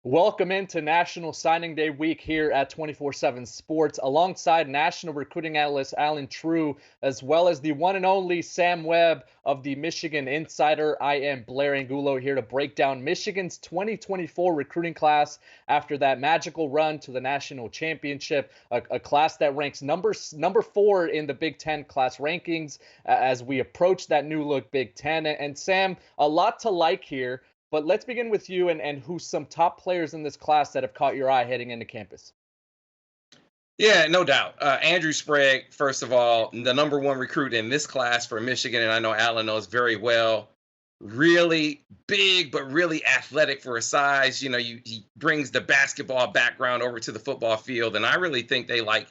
Welcome into National Signing Day week here at 24/7 Sports, alongside national recruiting analyst Alan Treiu, as well as the one and only Sam Webb of the Michigan Insider. I am Blair Angulo here to break down Michigan's 2024 recruiting class after that magical run to the national championship, a class that ranks number 4 in the Big Ten class rankings as we approach that new look Big Ten. And Sam, a lot to like here. But let's begin with you and who's some top players in this class that have caught your eye heading into campus. Yeah, no doubt. Andrew Sprague, first of all, the number one recruit in this class for Michigan, and I know Alan knows very well. Really big, but really athletic for his size. He brings the basketball background over to the football field, and I really think they like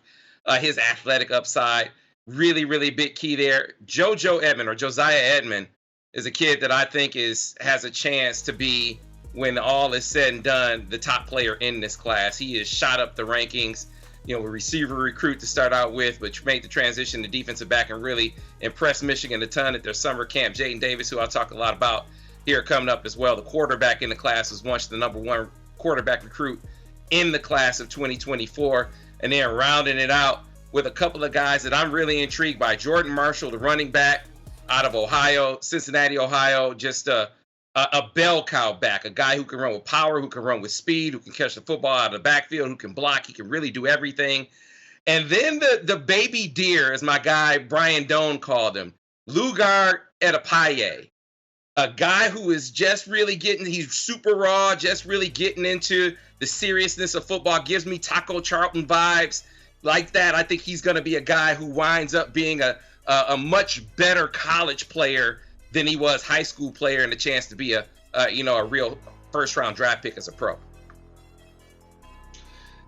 his athletic upside. Really, really big key there. Josiah Edmond is a kid that I think has a chance to be, when all is said and done, the top player in this class. He has shot up the rankings, a receiver recruit to start out with, which made the transition to defensive back and really impressed Michigan a ton at their summer camp. Jaden Davis, who I'll talk a lot about here coming up as well. The quarterback in the class was once the number one quarterback recruit in the class of 2024. And then rounding it out with a couple of guys that I'm really intrigued by. Jordan Marshall, the running back out of Ohio, Cincinnati, Ohio, just a bell cow back, a guy who can run with power, who can run with speed, who can catch the football out of the backfield, who can block. He can really do everything. And then the baby deer, as my guy Brian Doan called him, Lugard Etapaye, a guy who is just really he's super raw, just really getting into the seriousness of football, gives me Taco Charlton vibes like that. I think he's going to be a guy who winds up being a much better college player than he was high school player, and a chance to be a real first round draft pick as a pro.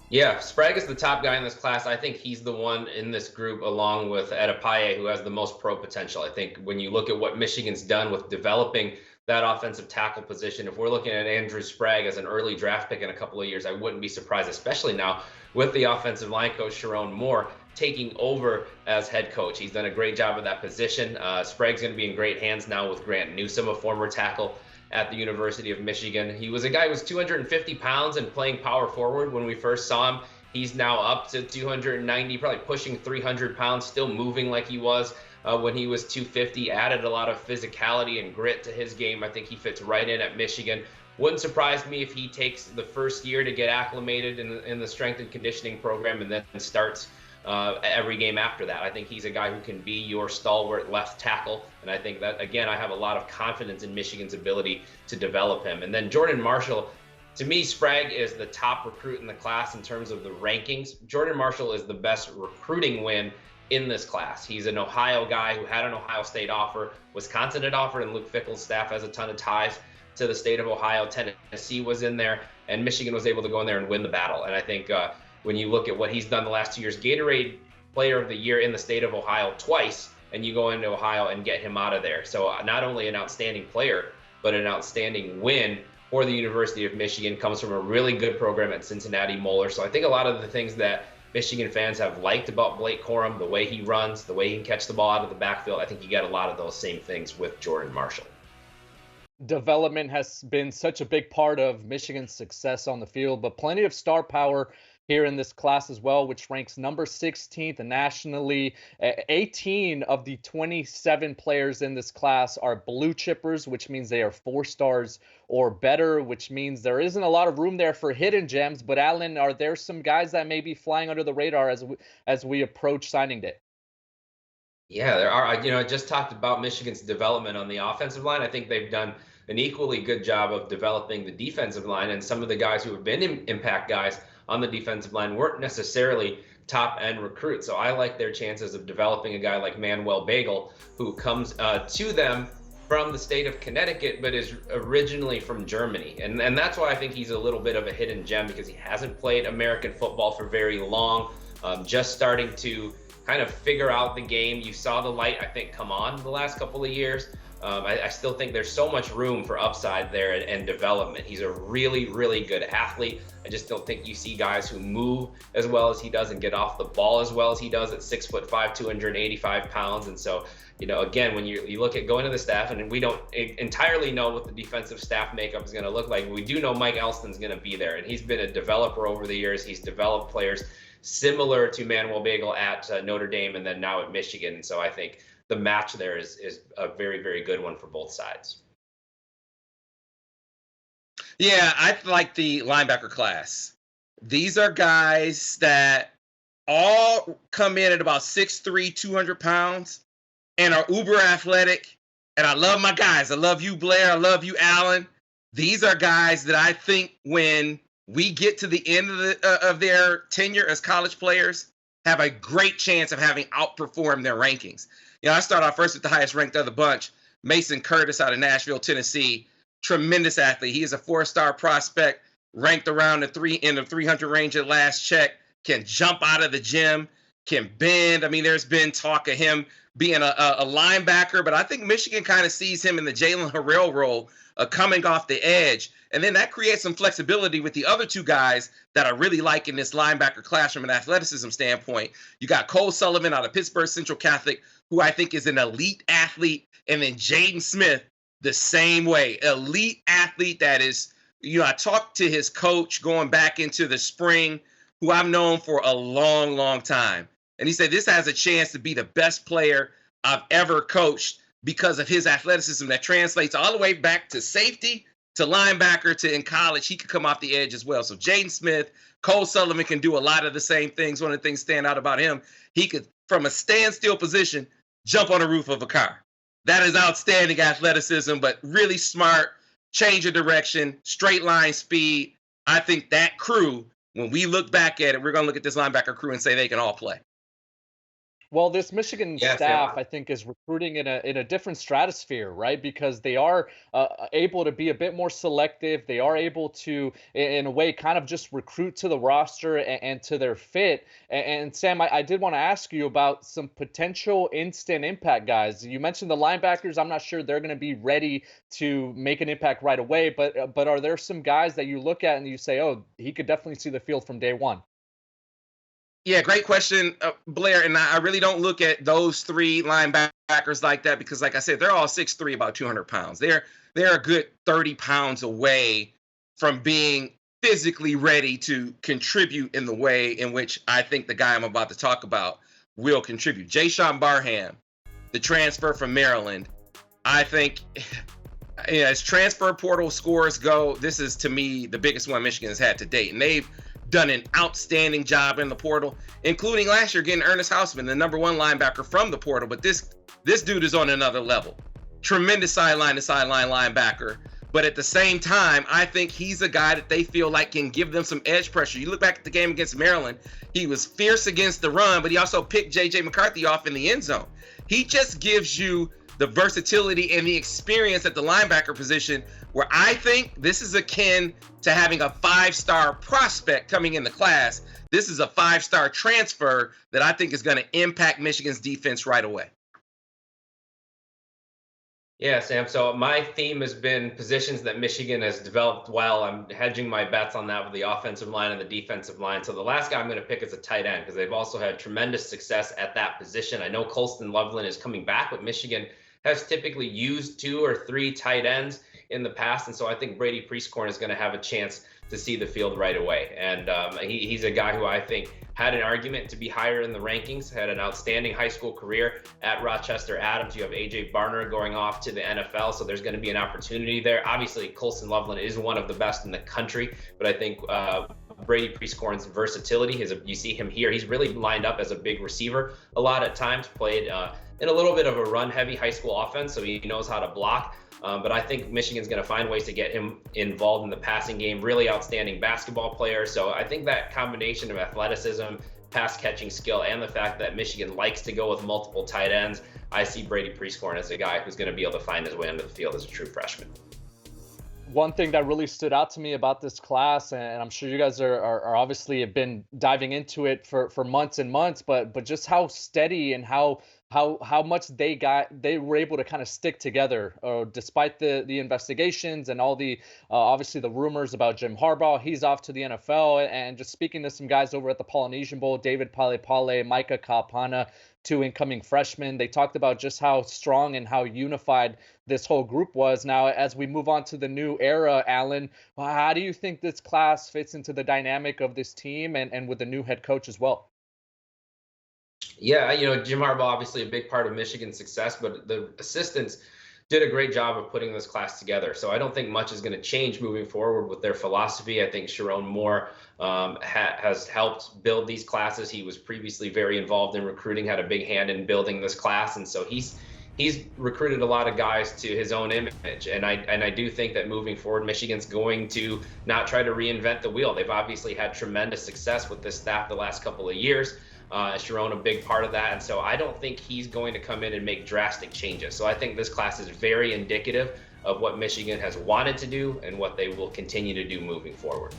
Yeah, Sprague is the top guy in this class. I think he's the one in this group, along with Etapaye, who has the most pro potential. I think when you look at what Michigan's done with developing that offensive tackle position, if we're looking at Andrew Sprague as an early draft pick in a couple of years, I wouldn't be surprised, especially now with the offensive line coach Sharon Moore taking over as head coach. He's done a great job of that position. Sprague's going to be in great hands now with Grant Newsome, a former tackle at the University of Michigan. He was a guy who was 250 pounds and playing power forward when we first saw him. He's now up to 290, probably pushing 300 pounds, still moving like he was when he was 250, added a lot of physicality and grit to his game. I think he fits right in at Michigan. Wouldn't surprise me if he takes the first year to get acclimated in the strength and conditioning program and then starts every game after that. I think he's a guy who can be your stalwart left tackle. And I think that, again, I have a lot of confidence in Michigan's ability to develop him. And then Jordan Marshall, to me, Sprague is the top recruit in the class in terms of the rankings. Jordan Marshall is the best recruiting win in this class. He's an Ohio guy who had an Ohio State offer. Wisconsin had offered, and Luke Fickell's staff has a ton of ties to the state of Ohio. Tennessee was in there, and Michigan was able to go in there and win the battle. And I think when you look at what he's done the last 2 years, Gatorade Player of the Year in the state of Ohio twice, and you go into Ohio and get him out of there. So not only an outstanding player, but an outstanding win for the University of Michigan. Comes from a really good program at Cincinnati Moeller. So I think a lot of the things that Michigan fans have liked about Blake Corum, the way he runs, the way he can catch the ball out of the backfield, I think you get a lot of those same things with Jordan Marshall. Development has been such a big part of Michigan's success on the field, but plenty of star power here in this class as well, which ranks number 16th nationally. 18 of the 27 players in this class are blue chippers, which means they are 4 stars or better, which means there isn't a lot of room there for hidden gems. But Alan, are there some guys that may be flying under the radar as we approach signing day? Yeah, there are. I just talked about Michigan's development on the offensive line. I think they've done an equally good job of developing the defensive line, and some of the guys who have been impact guys on the defensive line weren't necessarily top-end recruits. So I like their chances of developing a guy like Manuel Bagel, who comes to them from the state of Connecticut, but is originally from Germany. And that's why I think he's a little bit of a hidden gem, because he hasn't played American football for very long, just starting to kind of figure out the game. You saw the light, I think, come on the last couple of years I still think there's so much room for upside there and development. He's a really, really good athlete. I just don't think you see guys who move as well as he does and get off the ball as well as he does at 6'5", 285 pounds. And so, again, when you look at going to the staff, and we don't entirely know what the defensive staff makeup is going to look like, we do know Mike Elston's going to be there, and he's been a developer over the years. He's developed players similar to Manuel Bagel at Notre Dame and then now at Michigan. And so I think the match there is a very, very good one for both sides. Yeah, I like the linebacker class. These are guys that all come in at about 6'3", 200 pounds and are uber athletic. And I love my guys. I love you, Blair. I love you, Allen. These are guys that I think when we get to the end of their tenure as college players, have a great chance of having outperformed their rankings. I start off first with the highest ranked of the bunch, Mason Curtis out of Nashville, Tennessee. Tremendous athlete. He is a 4-star prospect, ranked around the 300 range at last check, can jump out of the gym, can bend. I mean, there's been talk of him being a linebacker, but I think Michigan kind of sees him in the Jalen Harrell role, coming off the edge. And then that creates some flexibility with the other two guys that I really like in this linebacker class from an athleticism standpoint. You got Cole Sullivan out of Pittsburgh Central Catholic, who I think is an elite athlete. And then Jaden Smith, the same way. Elite athlete that is, I talked to his coach going back into the spring, who I've known for a long, long time. And he said, this has a chance to be the best player I've ever coached because of his athleticism that translates all the way back to safety, to linebacker, to in college. He could come off the edge as well. So Jaden Smith, Cole Sullivan can do a lot of the same things. One of the things stand out about him, he could, from a standstill position, jump on the roof of a car. That is outstanding athleticism, but really smart, change of direction, straight line speed. I think that crew, when we look back at it, we're going to look at this linebacker crew and say they can all play. Well, this Michigan staff, I think, is recruiting in a different stratosphere, right? Because they are able to be a bit more selective. They are able to, in a way, kind of just recruit to the roster and to their fit. And Sam, I did want to ask you about some potential instant impact guys. You mentioned the linebackers. I'm not sure they're going to be ready to make an impact right away. But are there some guys that you look at and you say, oh, he could definitely see the field from day one? Yeah, great question, Blair. And I really don't look at those three linebackers like that because, like I said, they're all 6'3", about 200 pounds. They're a good 30 pounds away from being physically ready to contribute in the way in which I think the guy I'm about to talk about will contribute. Jayshawn Barham, the transfer from Maryland, I think as transfer portal scores go, this is, to me, the biggest one Michigan has had to date. And they've done an outstanding job in the portal, including last year getting Ernest Hausman, the number 1 linebacker from the portal. But this dude is on another level. Tremendous sideline to sideline linebacker. But at the same time, I think he's a guy that they feel like can give them some edge pressure. You look back at the game against Maryland, he was fierce against the run, but he also picked J.J. McCarthy off in the end zone. He just gives you the versatility and the experience at the linebacker position where I think this is akin to having a 5-star prospect coming in the class. This is a 5-star transfer that I think is going to impact Michigan's defense right away. Yeah, Sam. So my theme has been positions that Michigan has developed well. I'm hedging my bets on that with the offensive line and the defensive line. So the last guy I'm going to pick is a tight end because they've also had tremendous success at that position. I know Colston Loveland is coming back, but Michigan has typically used 2 or 3 tight ends in the past. And so I think Brady Prieskorn is going to have a chance to see the field right away. And he's a guy who I think had an argument to be higher in the rankings, had an outstanding high school career at Rochester Adams. You have A.J. Barner going off to the NFL, so there's going to be an opportunity there. Obviously, Colston Loveland is one of the best in the country, but I think Brady Prieskorn's versatility, you see him here, he's really lined up as a big receiver a lot at times, played in a little bit of a run-heavy high school offense, so he knows how to block. But I think Michigan's going to find ways to get him involved in the passing game. Really outstanding basketball player. So I think that combination of athleticism, pass catching skill, and the fact that Michigan likes to go with multiple tight ends, I see Brady Prieskorn as a guy who's going to be able to find his way onto the field as a true freshman. One thing that really stood out to me about this class, and I'm sure you guys are obviously have been diving into it for months and months, but just how steady and how how much they were able to kind of stick together, despite the investigations and all the obviously the rumors about Jim Harbaugh. He's off to the NFL, and just speaking to some guys over at the Polynesian Bowl, David Pale, Micah Kapana, two incoming freshmen, they talked about just how strong and how unified this whole group was. Now, as we move on to the new era, Alan, how do you think this class fits into the dynamic of this team and with the new head coach as well? Yeah, Jim Harbaugh, obviously a big part of Michigan's success, but the assistants did a great job of putting this class together. So I don't think much is going to change moving forward with their philosophy. I think Sharon Moore has helped build these classes. He was previously very involved in recruiting, had a big hand in building this class, and so he's recruited a lot of guys to his own image. And I do think that moving forward, Michigan's going to not try to reinvent the wheel. They've obviously had tremendous success with this staff the last couple of years. Sharon a big part of that, and so I don't think he's going to come in and make drastic changes. So I think this class is very indicative of what Michigan has wanted to do and what they will continue to do moving forward.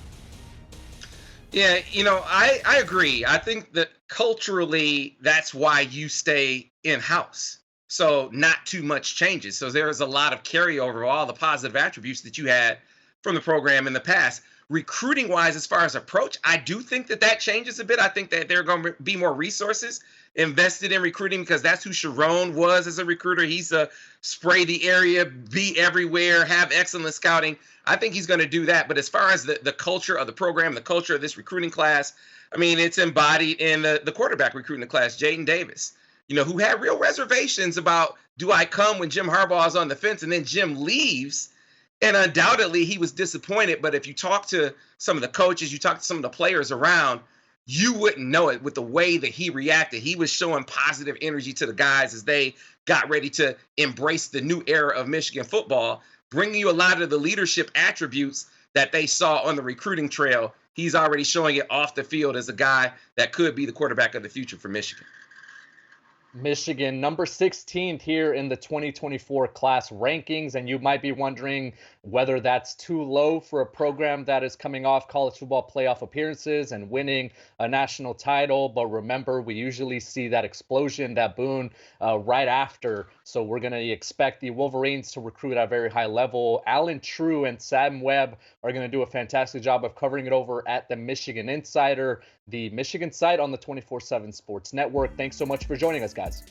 Yeah, I agree. I think that culturally, that's why you stay in-house. So not too much changes. So there's a lot of carryover of all the positive attributes that you had from the program in the past. Recruiting wise, as far as approach, I do think that changes a bit. I think that there are going to be more resources invested in recruiting because that's who Sharon was as a recruiter. He's a spray the area, be everywhere, have excellent scouting. I think he's going to do that. But as far as the culture of the program, the culture of this recruiting class, I mean, it's embodied in the quarterback recruiting class, Jaden Davis, who had real reservations about, do I come when Jim Harbaugh is on the fence and then Jim leaves? And undoubtedly, he was disappointed. But if you talk to some of the coaches, you talk to some of the players around, you wouldn't know it with the way that he reacted. He was showing positive energy to the guys as they got ready to embrace the new era of Michigan football, bringing you a lot of the leadership attributes that they saw on the recruiting trail. He's already showing it off the field as a guy that could be the quarterback of the future for Michigan. Michigan, number 16th here in the 2024 class rankings. And you might be wondering whether that's too low for a program that is coming off college football playoff appearances and winning a national title. But remember, we usually see that explosion, that boom right after. So we're going to expect the Wolverines to recruit at a very high level. Treiu and Sam Webb are going to do a fantastic job of covering it over at the Michigan Insider, the Michigan site on the 24/7 Sports Network. Thanks so much for joining us, guys.